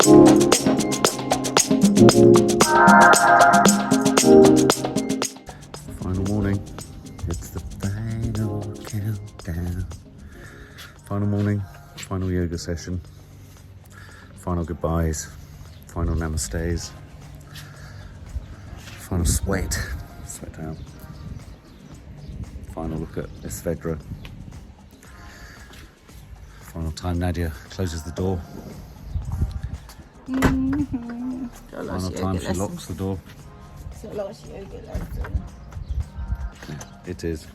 Final morning. It's the final countdown. Final morning, final yoga session, final goodbyes, final namastes, final sweat out. Final look at Esvedra. Final time Nadia closes the door. Final time she locks the door. It's a last yoga lesson. It is.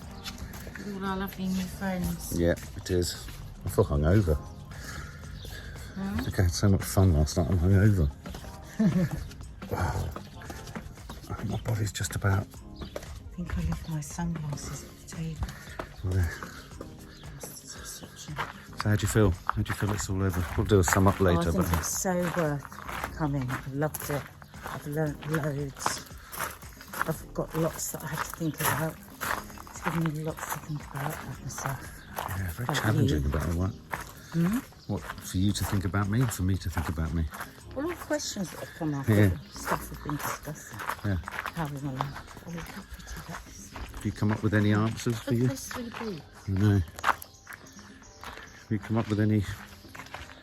With all our lovely new friends. Yeah, it is. I feel hungover. I think I had so much fun last night, I'm hungover. I think my body's just about... I think I left my sunglasses at the table. Yeah. So how do you feel? How do you feel it's all over? We'll do a sum up later. I think it's so worth coming. I've loved it. I've learnt loads. I've got lots that I have to think about. It's given me lots to think about myself. Yeah, very challenging about all that. What, for you to think about me, or for me to think about me? Well, all the questions that have come up, stuff we've been discussing. Yeah. How we want to, are we happy to get this? Have you come up with any answers for you? Place to be. No. Have you come up with any?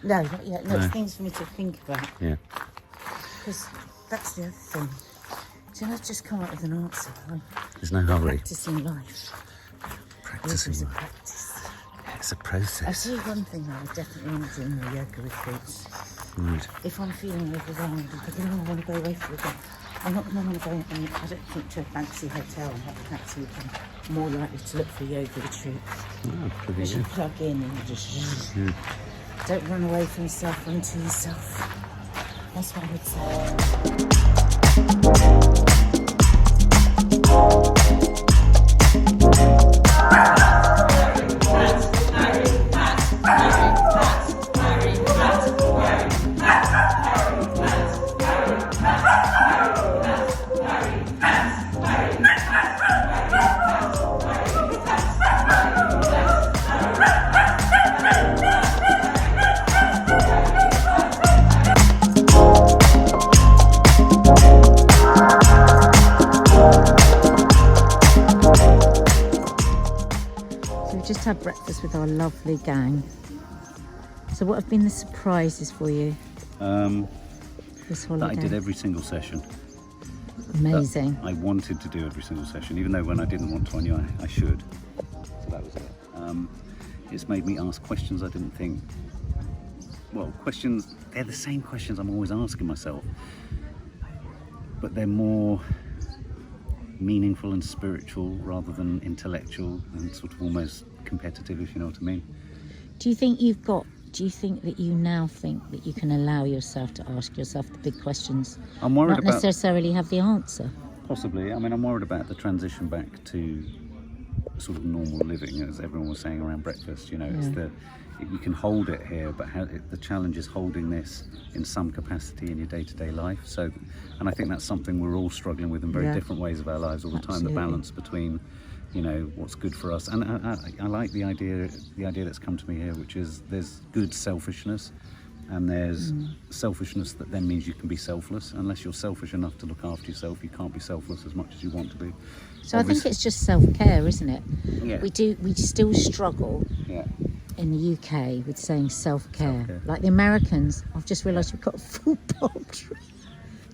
No, not yet. No, it's things for me to think about. Yeah. Because that's the other thing. Do not just come up with an answer. There's no hurry. Practicing life. Practicing Life is a life. practice. It's a process. I see one thing that I definitely want to do in my yoga retreats. Right. If I'm feeling overwhelmed and thinking, oh, I want to go away for a day, I'm not going to go, and I don't think, to a fancy hotel and have a taxi with them. More likely to look for a yoga retreat. Oh, Because you plug in and you just don't run away from yourself, run to yourself. That's what I would say. Just had breakfast with our lovely gang. So what have been the surprises for you this holiday? That I did every single session. Amazing. I wanted to do every single session, even though when I didn't want to, I knew I should. So that was it. It's made me ask questions I didn't think. Well, questions, they're the same questions I'm always asking myself, but they're more meaningful and spiritual rather than intellectual and sort of almost competitive, if you know what I mean. Do you think that you now think that you can allow yourself to ask yourself the big questions? I'm worried not about... necessarily have the answer. Possibly. I mean, I'm worried about the transition back to sort of normal living, as everyone was saying around breakfast. You know, it's you can hold it here, but the challenge is holding this in some capacity in your day-to-day life. So, and I think that's something we're all struggling with in very different ways of our lives all the time. The balance between, you know, what's good for us, and I like the idea that's come to me here, which is there's good selfishness, and there's selfishness that then means you can be selfless. Unless you're selfish enough to look after yourself, you can't be selfless as much as you want to be. So obviously, I think it's just self-care, isn't it? Yeah. We still struggle. Yeah. In the UK with saying self-care. Like the Americans, I've just realised we've got a full palm tree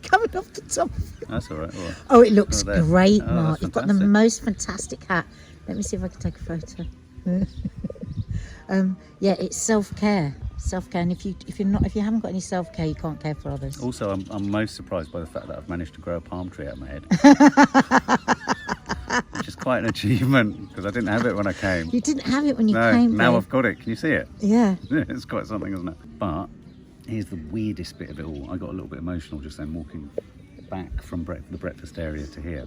coming off the top. That's all right. Oh, it looks great, Mark. You've got the fantastic. most fantastic hat. Let me see if I can take a photo. Yeah, it's self-care. Self-care, and if you haven't got any self-care, you can't care for others. Also, I'm most surprised by the fact that I've managed to grow a palm tree out of my head. Which is quite an achievement, because I didn't have it when I came. You didn't have it when you came, now babe. I've got it. Can you see it? Yeah. It's quite something, isn't it? But here's the weirdest bit of it all. I got a little bit emotional just then walking back from the breakfast area to here,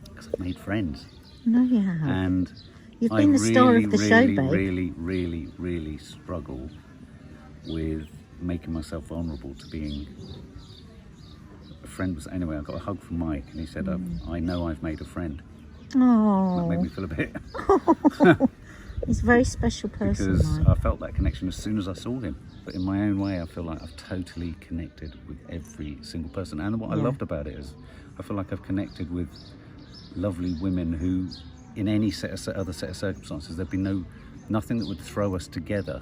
because I've made friends. No, you haven't. And You've been the star of the show, babe. really struggle with making myself vulnerable to being a friend. Anyway, I got a hug from Mike, and he said, I know I've made a friend. Oh. That made me feel a bit He's a very special person, because mine. I felt that connection as soon as I saw him. But in my own way, I feel like I've totally connected with every single person. And what I Yeah. loved about it is I feel like I've connected with lovely women who, in any other set of circumstances, there'd be nothing that would throw us together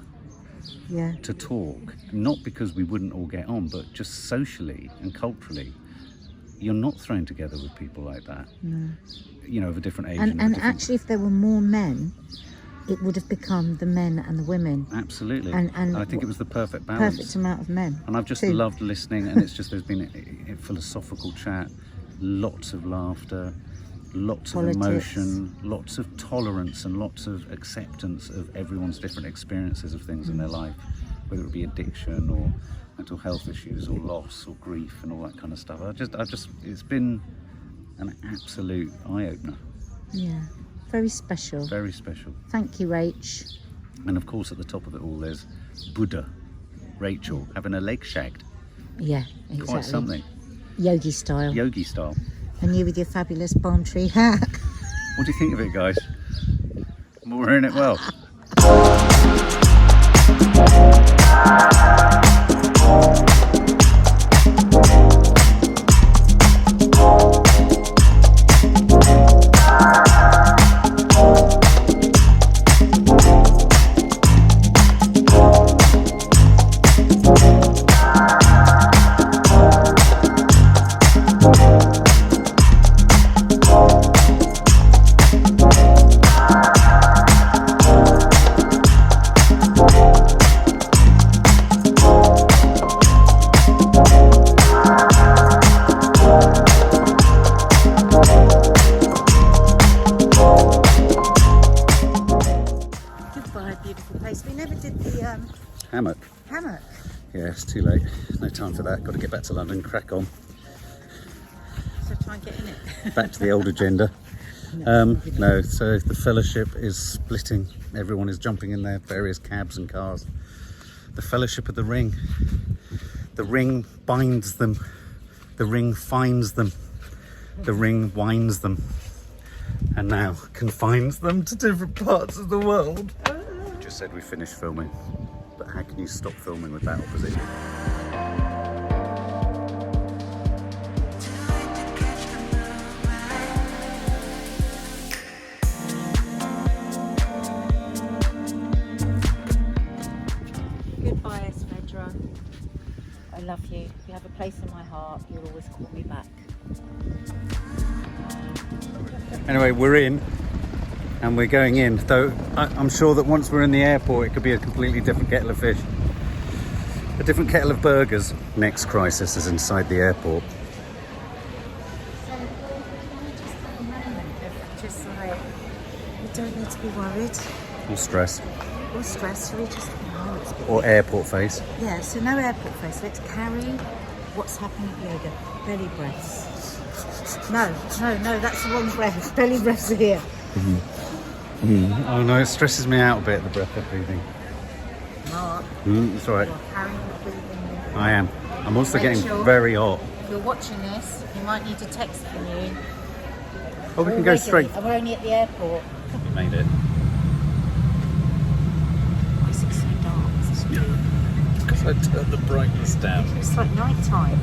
Yeah. to talk. Not because we wouldn't all get on, but just socially and culturally. You're not thrown together with people like that. No. You know, of a different age. And a different... actually, if there were more men, it would have become the men and the women. Absolutely. And I think it was the perfect balance. Perfect amount of men. And I've just too. loved listening, and it's just there's been a philosophical chat, lots of laughter, lots Politics. of emotion, lots of tolerance, and lots of acceptance of everyone's different experiences of things in their life, whether it be addiction or mental health issues or loss or grief and all that kind of stuff. It's been an absolute eye-opener. Yeah. Very special. Very special. Thank you, Rach. And of course, at the top of it all, there's Buddha, Rachel, having her leg shagged. Yeah, exactly. Quite something. Yogi style. Yogi style. And you with your fabulous palm tree hat. What do you think of it, guys? We're in it well. Beautiful place. We never did the Hammock. hammock. Yeah, it's too late. No time for that. Got to get back to London, crack on. So try and get in it. Back to the old agenda. No, so the fellowship is splitting. Everyone is jumping in their various cabs and cars. The fellowship of the ring. The ring binds them. The ring finds them. The ring winds them. And now confines them to different parts of the world. Just said we finished filming, but how can you stop filming with that opposition? Goodbye, Esmedra. I love you. You have a place in my heart. You'll always call me back. Anyway, we're in and we're going in, though I'm sure that once we're in the airport it could be a completely different kettle of fish, a different kettle of burgers. Next crisis is inside the airport. Just like, you don't need to be worried Or stress. or stressed. We just, Or airport face. yeah, so no airport face. Let's carry what's happening at yoga. Belly breaths. No, that's the wrong breath. Belly breaths are here. Oh no, it stresses me out a bit, the breath of breathing. Mark, It's alright. you're carrying the breathing. I am. I'm also Rachel. getting very hot. If you're watching this, you might need a text from you. Oh, we can go Already, straight. and we're only at the airport. We made it. Why is it so dark? Because I turned the brightness down. It's like night time.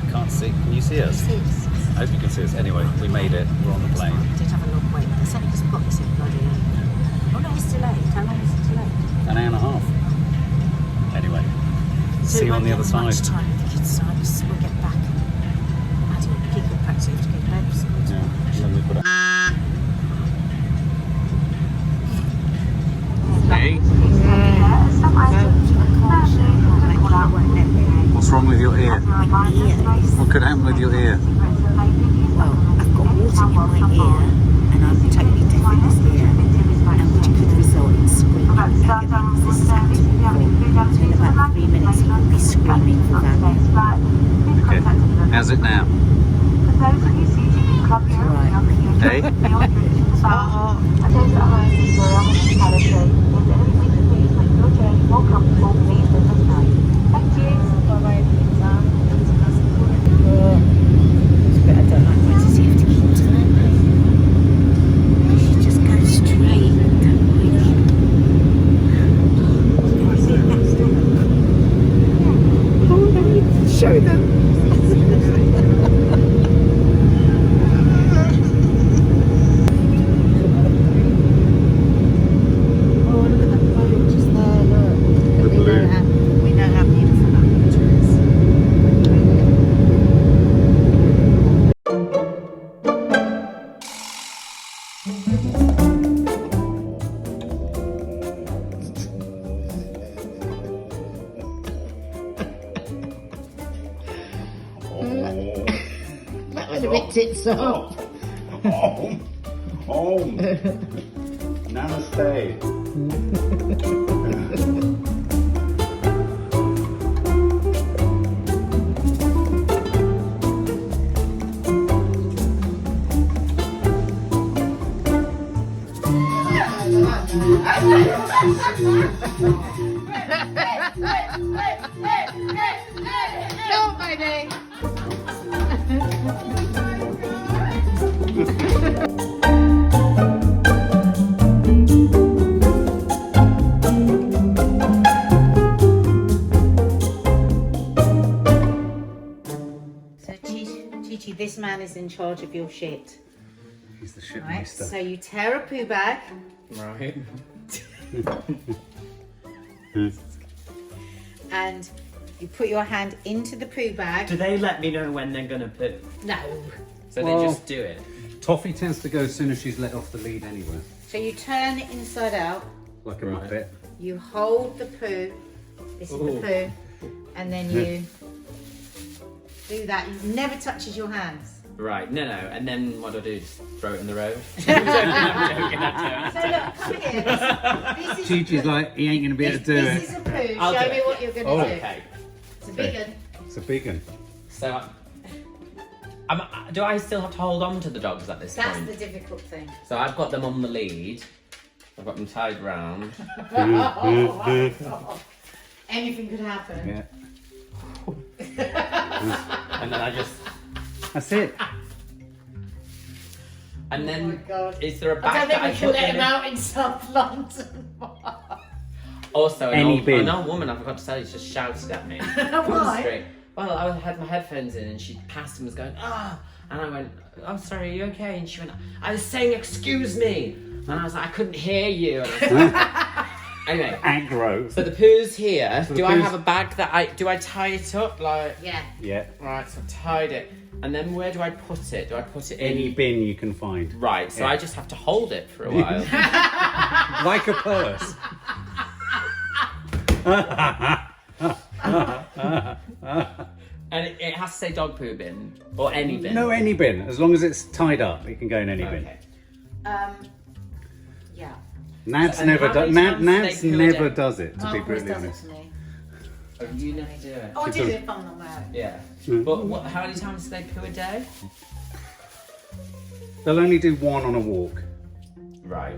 I can't see. Can you see us? I hope you can see us. Anyway, we made it. We're on the plane. We did have a long wait. It's only because Box is bloody late. Oh no, it's delayed. How long is it delayed? An hour and a half. Anyway, see you on the other side. Much time with the kids' side. We'll get back. I do people practice to go to bed. Yeah. Then we put Hey, what's wrong with your ear? What could happen with your ear? Well, I've got water in my ear and I'm totally deaf in this ear, and which could result in screaming agony. This has happened to me before. So in about 3 minutes he will be screaming for value. Okay. How's it now? Right. Hey? It's a bit I don't like. Why does he have to keep turning? He should just go straight. show them. Oh, look at that boat just there, look. The blue. We know how beautiful that water is. That went a bit tits up. Home. Home. Namaste. No, baby. So, Chi, this man is in charge of your shit. He's the shit Right? master. So you tear a poo bag. Right. And you put your hand into the poo bag. Do they let me know when they're gonna poo? No. So Well- they just do it? Toffee tends to go as soon as she's let off the lead anyway. So you turn it inside out. Like a Right. muppet. You hold the poo. This is the Ooh. poo. And then you do that. It never touches your hands. Right, no. And then what do I do? Just throw it in the road? So look, come here. This is Chi-Chi's like, he ain't going to be able to do this it. is a poo. I'll Show do me it. what you're going to Oh. do. Okay. It's a big one. It's a big one. So, do I still have to hold on to the dogs at this That's point? the difficult thing. So I've got them on the lead. I've got them tied round. Anything could happen. Yeah. And then I just... That's it. And then, Oh my God. is there a I bag don't that think I we can put let them him in? out in South London. Also, Any bin. an old woman, I forgot to tell you, just shouted at me. Why? Straight. Well, I had my headphones in and she passed and was going, ah. And I went, oh, sorry, are you okay? And she went, I was saying, excuse me. And I was like, I couldn't hear you. And I was like, anyway, Aggro. so the poo's here. So the Do I poo's- have a bag that do I tie it up? Like, Yeah. Yeah. right, so I've tied it. And then where do I put it? Do I put it in? Any bin you can find. Right, so Yeah. I just have to hold it for a while. Like a purse. And it has to say dog poo bin or any bin. No, any bin. As long as it's tied up, it can go in any bin. Okay. Yeah. Nad's And never how does. many times Nad's do they poo a never day? does it. To Mark be always brutally does it honest. to me. Oh, you never do it. Oh, I do Because- if I'm not married. Yeah. Mm. But how many times do they poo a day? They'll only do one on a walk. Right.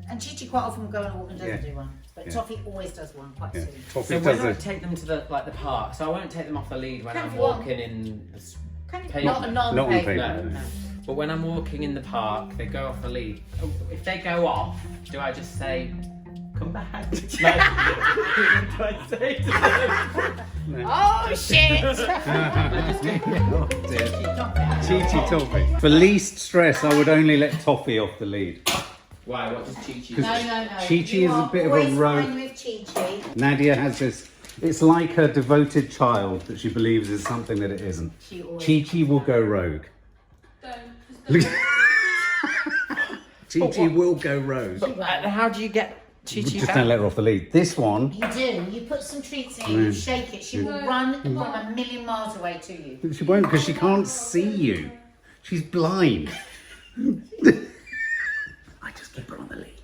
And Chi quite often will go on a walk and doesn't Yeah. do one. But Yeah. Toffee always does one quite Yeah. soon. Toffee So when does do I it. take them to the park? So I won't take them off the lead when Can I'm if you want. walking in. The Kind of, pavement. not on Not the on pavement. pavement, No. no. But when I'm walking in the park, they go off the lead. Oh, if they go off, do I just say, "Come back"? Like, do I say to them? Oh shit! Oh, dear. Chi-Chi told me. For least stress, I would only let Toffee off the lead. Why? What does Chi-Chi No, do? no, no. Chi-Chi You is a are bit of a always rogue. fine with Chi-Chi. Nadia has this. It's like her devoted child that she believes is something that it isn't. She always Chi-Chi will go rogue. Chi-Chi will go rogue. How do you get Chi-Chi Just back? don't let her off the lead. This one, You do. You put some treats in, you shake it. She will run from a million miles away to you. she won't because she can't see you. She's blind. I just keep her on the lead.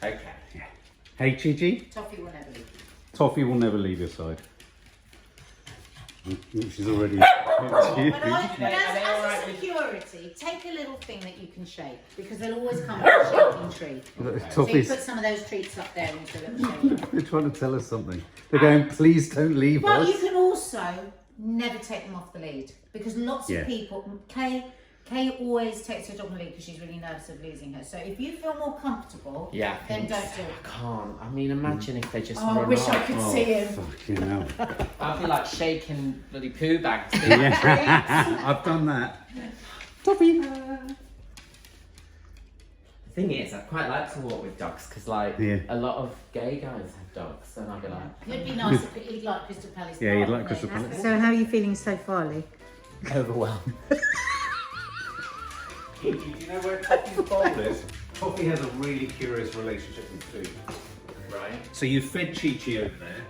Okay. Hey, Chi-Chi, Toffee will never leave. Toffee will never leave your side. She's already. But Are they all as right a with- security, take a little thing that you can shake because they'll always come with a shaking treat. So you Toffee's. put some of those treats up there into a little shaker. They're trying to tell us something. They're going, please don't leave Well, you us. can also never take them off the lead because lots Yeah. of people, Kay, Kay always takes her dog on a lead because she's really nervous of losing her. So if you feel more comfortable, Yeah. then don't do it. I can't. I mean, imagine if they just Oh, I run wish off. I could see him. Fucking hell. I'd be like shaking bloody poo bags. Yeah. I've done that. Toffee. The thing is, I quite like to walk with dogs because, like, Yeah. a lot of gay guys have dogs, and I'd be like, It'd be nice if he'd like Crystal Palace. Yeah, you'd Park, like Crystal wouldn't Palace. So how are you feeling so far, Lee? overwhelmed. Do you know where Toffee's bowl is? Toffee has a really curious relationship with food. Right. So you've fed Chi-Chi over there.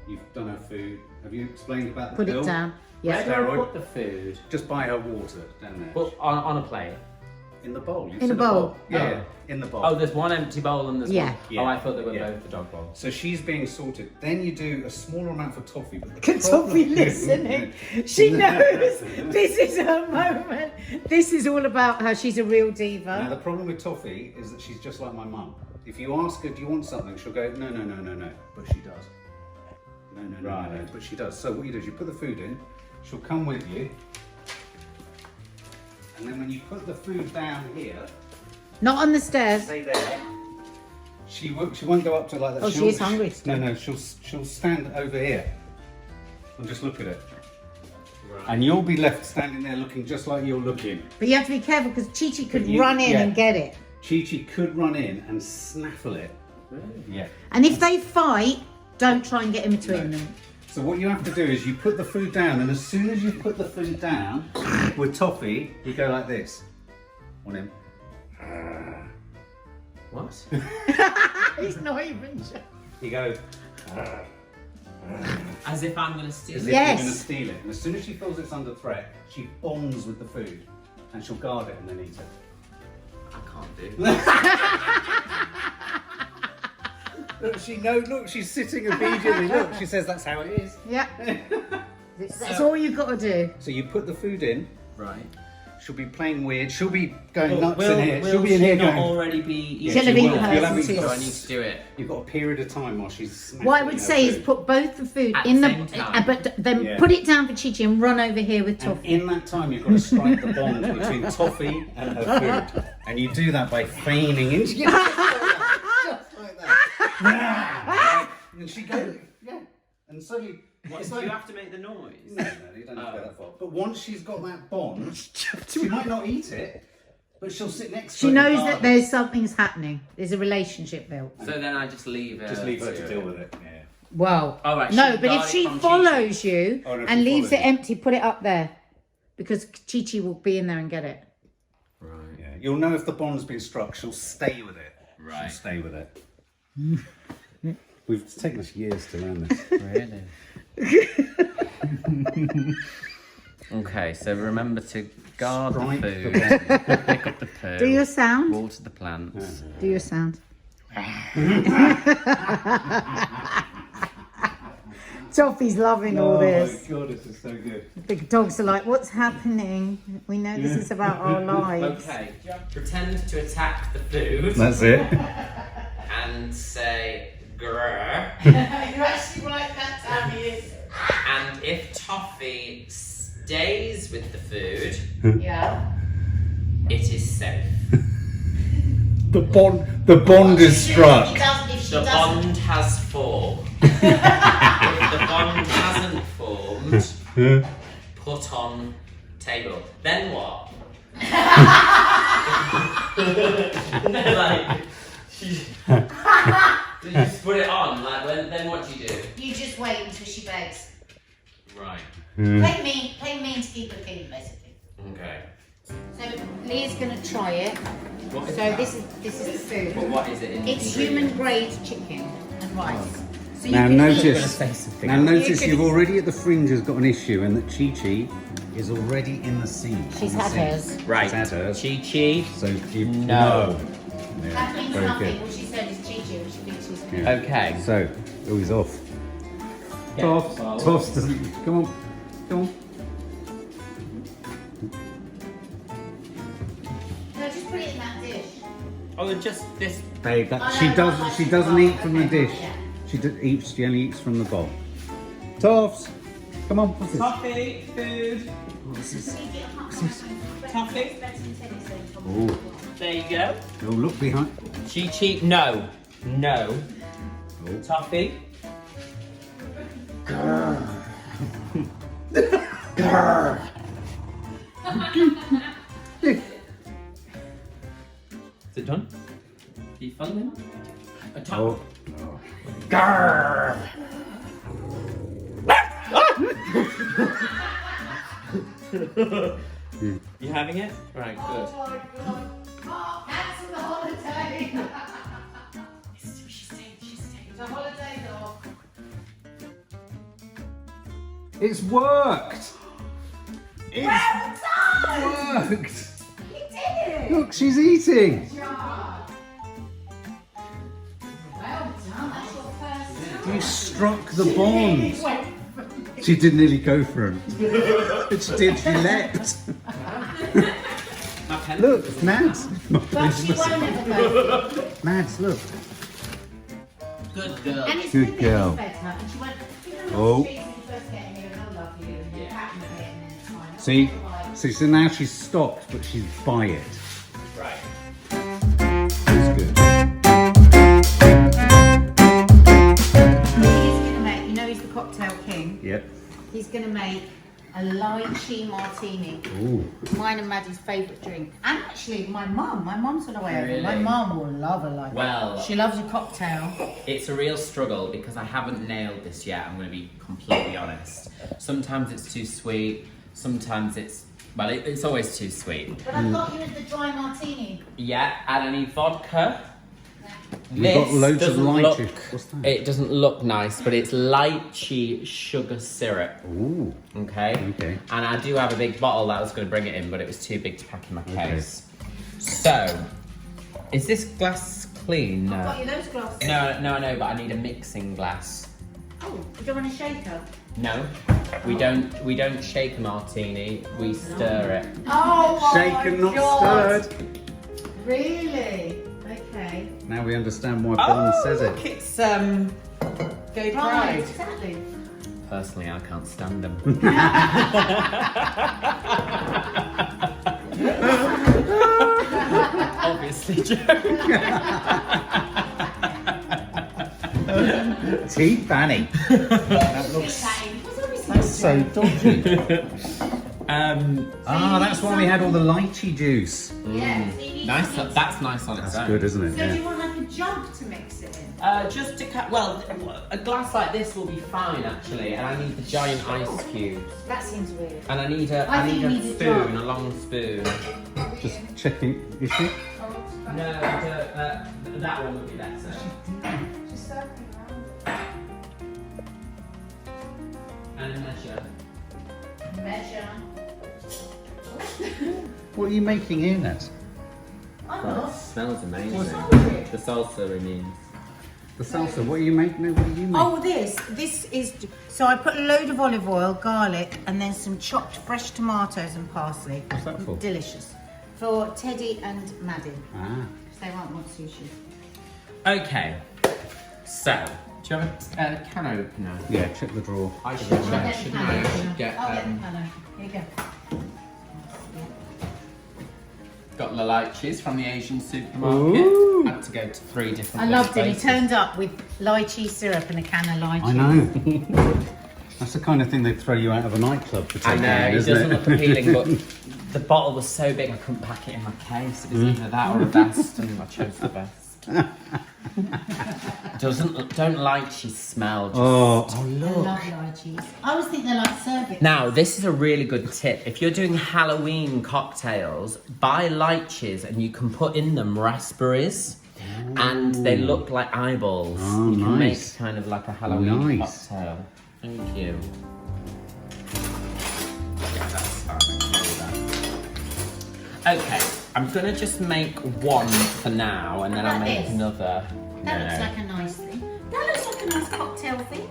You've done her food. Have you explained about the Put pill? it down. Where Yeah. do I Steroid. put the food? Just buy her water down there. Well, on a plate. In the bowl. In the bowl. Yeah, in the bowl. Oh, there's one empty bowl and there's Yeah. one. Yeah. Oh, I thought they were Yeah. both the dog bowls. So she's being sorted. Then you do a smaller amount for Toffee. But the Can problem- Toffee listening? She knows this is her moment. This is all about her. She's a real Now diva. the problem with Toffee is that she's just like my mum. If you ask her, do you want something? She'll go, no, no, no, no, no. But she does. No, no, no, no, no. But she does. So what you do is you put the food in. She'll come with you. And then when you put the food down here, Not on the stairs. stay there. She won't go up to like that. Oh, she is hungry still. No, she'll stand over here and just look at it. And you'll be left standing there looking just like you're looking. But you have to be careful because Chi-Chi could you- run in yeah. and get it. Chi-Chi could run in and snaffle it. Yeah. And if they fight, don't try and get in between No. them. So what you have to do is you put the food down, and as soon as you put the food down with Toffee, you go like this. On him. What? He's not even sure. You go. As if I'm going to steal As it. if Yes. you're going to steal it. And as soon as she feels it's under threat, she bonds with the food, and she'll guard it and then eat it. I can't do that. Look, she's sitting obediently. Look, she says that's how it is. Yeah. That's all you've got to do. So you put the food in. Right. She'll be playing weird. She'll be going Well, nuts in here. will She'll be in she here not going. already be Yeah, She'll she have will. eaten hers You'll have and eaten- she's- So I need to do it. You've got a period of time while she's smacking What I would her say is food. put both the food At in the the, same time. but then Yeah. put it down for Chi-Chi and run over here with And Toffee. in that time, you've got to strike the bond between Toffee and her food. And you do that by feigning into just like that. And she goes, yeah. And suddenly, What, it's do like, you have to make the noise? no, you don't have to go that far. But once she's got that bond, she might not eat it, but she'll sit next to She it. knows that there's something's happening. There's a relationship built. So then I just leave her. Just leave her to deal with it. Yeah. Well, Oh, right, no, she but if guard it she from follows you Oh, no, if and she leaves follows it you. empty, put it up there. Because Chi-Chi will be in there and get it. Right. Yeah. You'll know if the bond's been struck. She'll stay with it. Right. She'll stay with it. We've taken us years to learn this. Really? Okay, so remember to guard Strike the the food, pick up the poo, Do your sound. water the plants. Do your sound. Toffee's loving all this. my god, this is so good. The dogs are like, what's happening? We know this is about our lives. Okay, pretend to attack the food That's it. and say grrr. You're actually right that time he is. And if Toffee stays with the food, Yeah. it is safe. The bond is struck. The bond has formed. If the bond hasn't formed, put on table. Then what? Like, you just put it on. Like, then what do you do? You just wait until she begs. Right. Play mean to keep her clean, basically. Okay. So Leah's gonna try it. What is So that? this is the food. But what is it in It's human grade chicken and rice. So Now can notice, say something. now notice You you've could- already at the fringe has got an issue, and that Chi-Chi is already in the scene. She's on the had scene. hers. Right. She's had hers. Chi-Chi. So you No. Yeah, That means very nothing. good. What she said is Chi-Chi, which she thinks she's good. Yeah. Okay. So, oh, he's off. Yeah, Toffs, well- Toffs doesn't. Come on, come on. No, just put it in that dish. Oh, just this. Babe, that, Oh, she no, doesn't. not She like doesn't she eat does. from the Okay, dish. yeah. She eats. She only eats from the bowl. Toffs. Come on, what's this? Toffee, food. What's this? Toffee. Oh, There you go. oh, look behind. Chi-chi, no. No. Oh. Toffee. Is it done? Are you fun then? A top. Oh. Grrr. You having it? Right, good. Cancel the holiday. She's staying. The holiday's off. It's worked! It's worked! You did it. Look, she's eating! Well done. That's your first time. You struck the bond! She did nearly go for him. But she did, she leapt. My pen. Look, Mads. But she won't ever go. Mads, look. Good girl. And it's Good really girl. better. And she went, you know, Oh. when you first get here and I love you and you're patting a bit and then it's fine. See? So now she's stopped, but she's by it. Right. That's good. He's going to make, you know he's the cocktail king. Yep. He's going to make a lychee martini. Ooh. Mine and Maddie's favourite drink. And actually, my mum's on the way over. Really? My mum will love a lychee. Well- she loves a cocktail. It's a real struggle because I haven't nailed this yet, I'm going to be completely honest. Sometimes it's too sweet, sometimes it's always too sweet. But I've got you with the dry martini. Yeah, and I need vodka. We've got loads of doesn't lychee. What's that? It doesn't look nice, but it's lychee sugar syrup. Ooh. Okay? Okay. And I do have a big bottle that was going to bring it in, but it was too big to pack in my Okay. case. So, is this glass clean? I've got No. you those glasses. No, I know, but I need a mixing glass. Oh, you don't want a shaker? No, we don't shake a martini, we stir it. Oh Shaken, not stirred. Really? Okay. Now we understand why Bond says look, it. it's gay Right, pride. exactly. Personally, I can't stand them. Obviously, joke. Tea Fanny. That looks that's so dodgy. That's why we had all the lychee juice. Yeah. So you need Nice. to mix That's nice on its That's own. good, isn't it? So do Yeah. you want like a jug to mix it in? Just to cut. Well, a glass like this will be fine actually, and I need the giant ice cubes, That seems weird. and I need I a think you need a spoon, jar. a long spoon. Just checking. Is she? No, that one would be better. Just circling around. And a measure. Measure. What are you making here, Nat? I'm God, it not. smells amazing. What's it? The salsa, I mean. The salsa. What are you making? No, what are you making? Oh, this is, so I put a load of olive oil, garlic, and then some chopped fresh tomatoes and parsley. What's that for? Delicious. For Teddy and Maddie, Ah. because they won't want sushi. Okay, so, do you have a can opener? Yeah, check the drawer. I should I'll check, get the shouldn't pan I? I opener. should get, I'll get the pan opener. Here you go. got the lychees from the Asian supermarket. Ooh. Had to go to 3 different I loved it. He places. turned up with lychee syrup and a can of lychee. I know. That's the kind of thing they'd throw you out of a nightclub for I taking, know, it isn't doesn't it? look appealing, but the bottle was so big I couldn't pack it in my case. It was either that or a vest, and I chose the vest. Don't lychee smell. Just... Oh, I love lychees. I always think they're like serving. Now, this is a really good tip. If you're doing Halloween cocktails, buy lychees and you can put in them raspberries. And they look like eyeballs. Oh, you can nice. make kind of like a Halloween Nice. cocktail. Thank you. Yeah, that's fine. I can do that. Okay, I'm gonna just make one for now, and then I'll Like make this? another. That No, looks no. like a nice thing. That looks like a nice cocktail thing.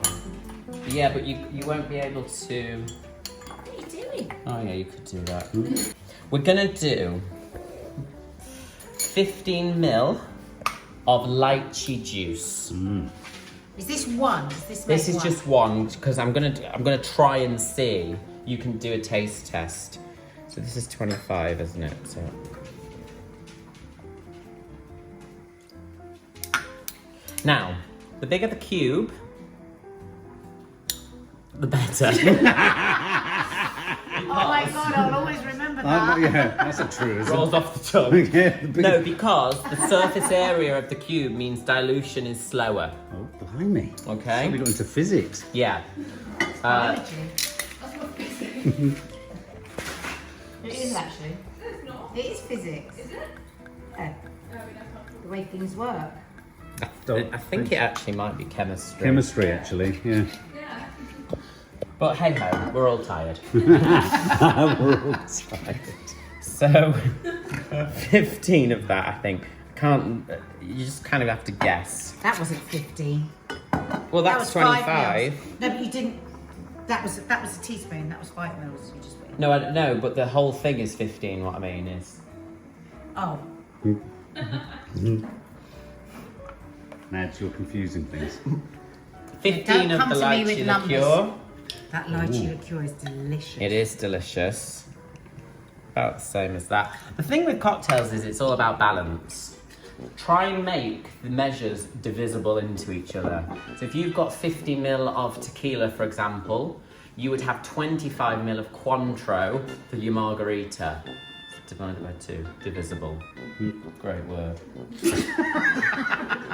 Yeah, but you won't be able to. What are you doing? Oh yeah, you could do that. We're gonna do 15 ml of lychee juice. Is this one? This is just one because I'm gonna try and see. You can do a taste test. So this is 25, isn't it? So. Now, the bigger the cube, the better. Oh my God, I'll always remember that. Yeah, that's a true, isn't Rolls it? off the tongue. Yeah, the bigger- No, because the surface area of the cube means dilution is slower. Oh, blimey. Okay. We got into physics. Yeah. It is actually. It is physics. Is it? Yeah. The way things work. I think it actually might be chemistry. Chemistry, actually, yeah. Yeah. But hey ho, we're all tired. We're all tired. So, 15 of that, I think. You just kind of have to guess. That wasn't 15. Well, That that's was 5 25. mils. No, but you didn't. That was a teaspoon. That was 5 mils. You just put in. No, I don't know, but the whole thing is 15, what I mean is. Oh. Nads, you're confusing things. 15 Don't of the come to me with lychee numbers. liqueur. That lychee liqueur is delicious. It is delicious. About the same as that. The thing with cocktails is it's all about balance. Try and make the measures divisible into each other. So if you've got 50 ml of tequila, for example, you would have 25 ml of Cointreau for your margarita. Divided by 2, divisible. Great word.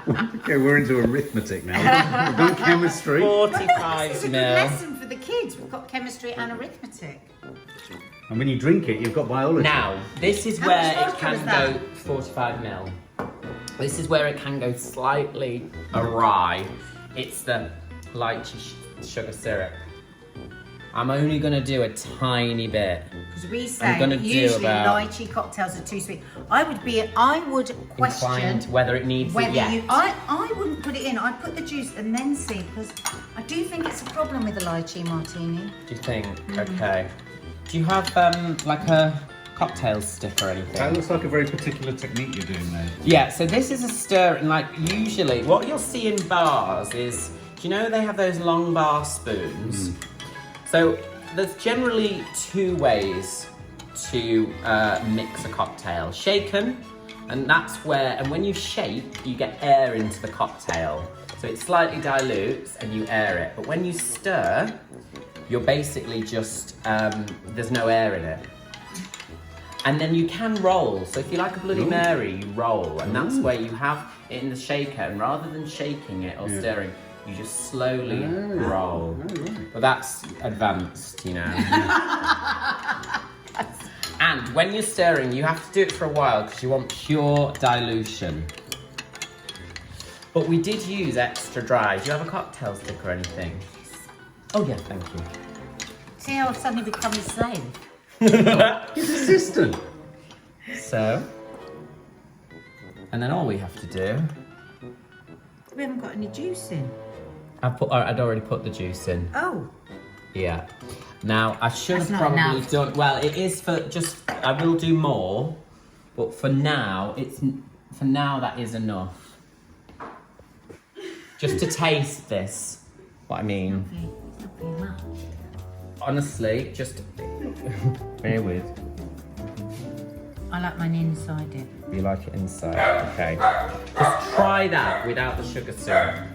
Okay, we're into arithmetic now. We've done chemistry. 45 This is a good ml. lesson for the kids. We've got chemistry and arithmetic. And when you drink it, you've got biology. Now, this is How where much it vodka is can that? go 45 ml. This is where it can go slightly awry. It's the lychee sugar syrup. I'm only going to do a tiny bit. Because we I'm say gonna that do usually about- lychee cocktails are too sweet. I would question Inclined whether it needs whether it yet. I wouldn't put it in. I'd put the juice and then see, because I do think it's a problem with the lychee martini. Do you think? Okay. Do you have like a cocktail stick or anything? That looks like a very particular technique you're doing there. Yeah, so this is a stir, and like usually what you'll see in bars is, do you know they have those long bar spoons? So there's generally 2 ways to mix a cocktail. Shaken, and that's where, and when you shake, you get air into the cocktail. So it slightly dilutes and you air it. But when you stir, you're basically just, there's no air in it. And then you can roll. So if you like a Bloody Mary, you roll. And that's where you have it in the shaker. And rather than shaking it or stirring, you just slowly roll. right. But that's advanced, you know. And when you're stirring, you have to do it for a while because you want pure dilution. But we did use extra dry. Do you have a cocktail stick or anything? Oh yeah, thank you. See how I've suddenly become his slave? His assistant. So, and then all we have to do, We haven't got any juice in. I'd already put the juice in. Oh. Yeah. Now I should That's have not probably enough. done. Well, it is for just. I will do more, but for now, that is enough. Just to taste this. What I mean. Okay, it's not very much. Honestly, just bear with. I like mine inside it. You like it inside, okay. Just try that without the sugar syrup.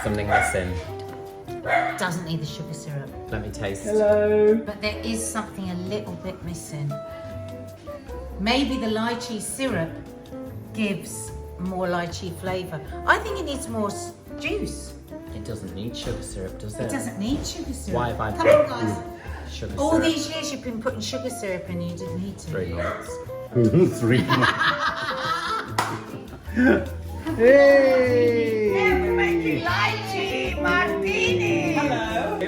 Something missing. Doesn't need the sugar syrup. Let me taste. Hello. But there is something a little bit missing. Maybe the lychee syrup gives more lychee flavour. I think it needs more juice. It doesn't need sugar syrup, does it? It doesn't need sugar syrup. Why have I Come put on, guys. sugar All syrup? these years you've been putting sugar syrup in, you didn't need to. 3 months. 3 months. Hey! We're making lychee martini. Hello.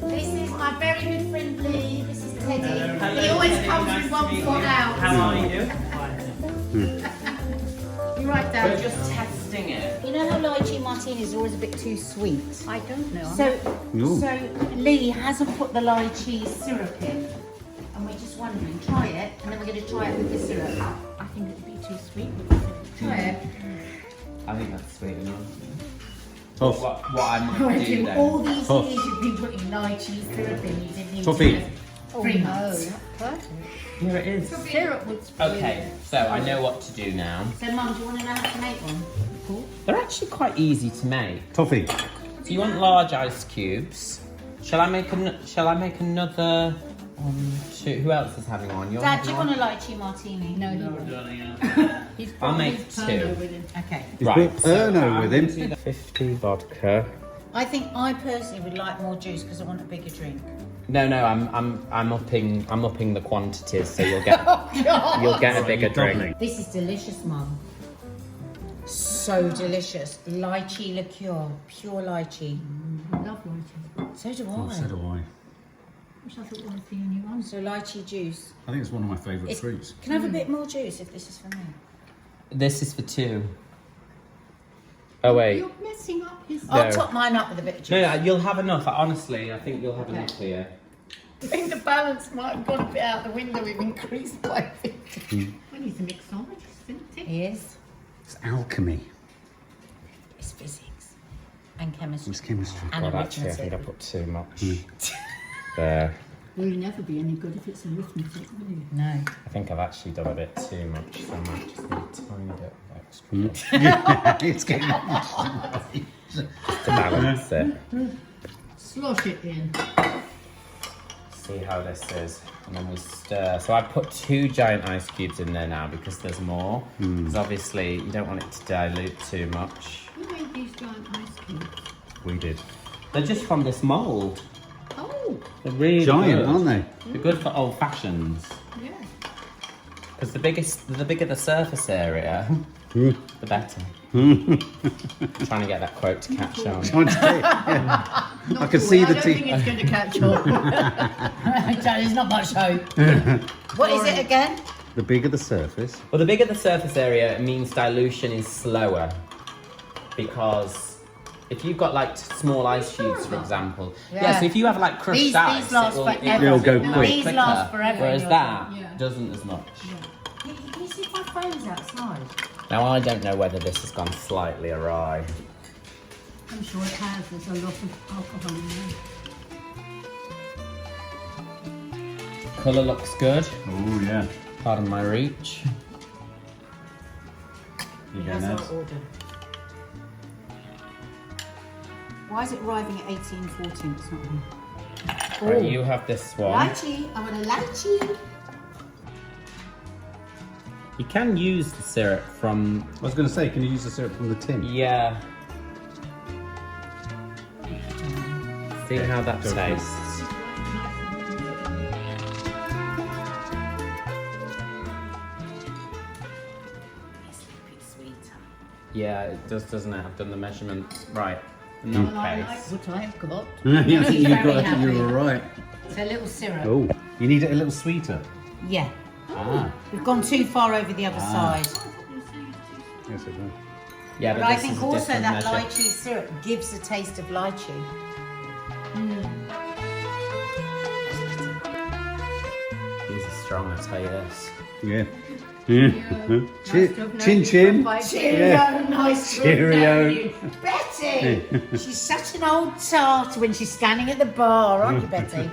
This is my very good friend Lee. This is Teddy. He always comes with 1 foot out. How are you? You right, We're Dad? just testing it. You know how lychee martini is always a bit too sweet? I don't know. So Ooh. Lee hasn't put the lychee syrup in, and we're just just wondering, try it, and then we're going to try it with the syrup. I think it'd be too sweet with the syrup. Try it. I think that's sweet enough. Toff. What I'm going to do then. All these Tough. years you've been putting lychee syrup in, you didn't need Toffee. to. 3 months. Perfect. Here it is. Syrup would Okay, so I know what to do now. So, Mum, do you want to know how to make one? They're actually quite easy to make. Toffee. So you want large ice cubes. Shall I make another? Two. Who else is having one? You're Dad, do having you one? want a lychee martini? No, he won't. He's I'll got make his Pernod two. with him. Okay. He's brought Pernod with him. 50 vodka. I think I personally would like more juice because I want a bigger drink. No, I'm upping the quantities, so you'll get Oh, you'll get a bigger drink. This is delicious, Mum. So delicious. Lychee liqueur, pure lychee. I love lychee. So do I. Oh, so do I. Wish I thought it was the only one. So lychee juice. I think it's one of my favourite It's- fruits. Can I have a bit more juice if this is for me? This is for 2. Oh wait. You're messing up his... No. I'll top mine up with a bit of juice. No, you'll have enough. Honestly, I think you'll have enough here. I think the balance might have gone a bit out the window. We've increased by a bit. Well, he's a mixologist, isn't he? He is. It's alchemy. It's physics and chemistry. It's chemistry. And God, actually, I think I arithmetic. put too much there. Will you never be any good if it's arithmetic, will you? No. I think I've actually done a bit too much, so I might just need a tiny bit of extra Yeah, it's getting to balance it. Slosh it in. See how this is, and then we stir. So I put 2 giant ice cubes in there now because there's more. Because obviously you don't want it to dilute too much. Who made these giant ice cubes? We did. They're just from this mould. Oh, They're really Giant, good. aren't they? They're good for old fashions. yeah. Because the bigger the surface area, the better. Trying to get that quote to catch on. Trying to say, yeah. I can see the I don't think teeth. it's going to catch on. There's not much hope. What is it again? The bigger the surface. Well, the bigger the surface area, it means dilution is slower. Because if you've got like small ice cubes, for example, yeah. So if you have like crushed These ice, last forever. It'll go melt quick. These quicker, last forever. Whereas in your that Yeah. doesn't as much. Can you see if my phone's outside? Now I don't know whether this has gone slightly awry. I'm sure it has. There's a lot of alcohol in there. Colour looks good. Oh yeah. Pardon my reach. You go, That's Ned. our order. Why is it arriving at 18:14? It's not here. Right, you have this one. Lychee. I want a lychee. You can use the syrup from, I was going to say, can you use the syrup from the tin? yeah. See how that Go for it. tastes. It's a bit sweeter. Yeah, it does, doesn't it? I've done the measurements right. In that Well, I like case. what I've got. Yeah, I think you very got. I think happy. you were right. It's a little syrup. Oh, you need it a little sweeter. Yeah. Ah, We've gone too far over the other side. yes it does. Yeah, But I this think is a also different that measure. lychee syrup gives a taste of lychee. These are strong, I'll tell you this. Yeah. Nice Chin chin. Cheerio, nice to Cheerio. know you. Betty! She's such an old tart when she's standing at the bar, aren't you, Betty?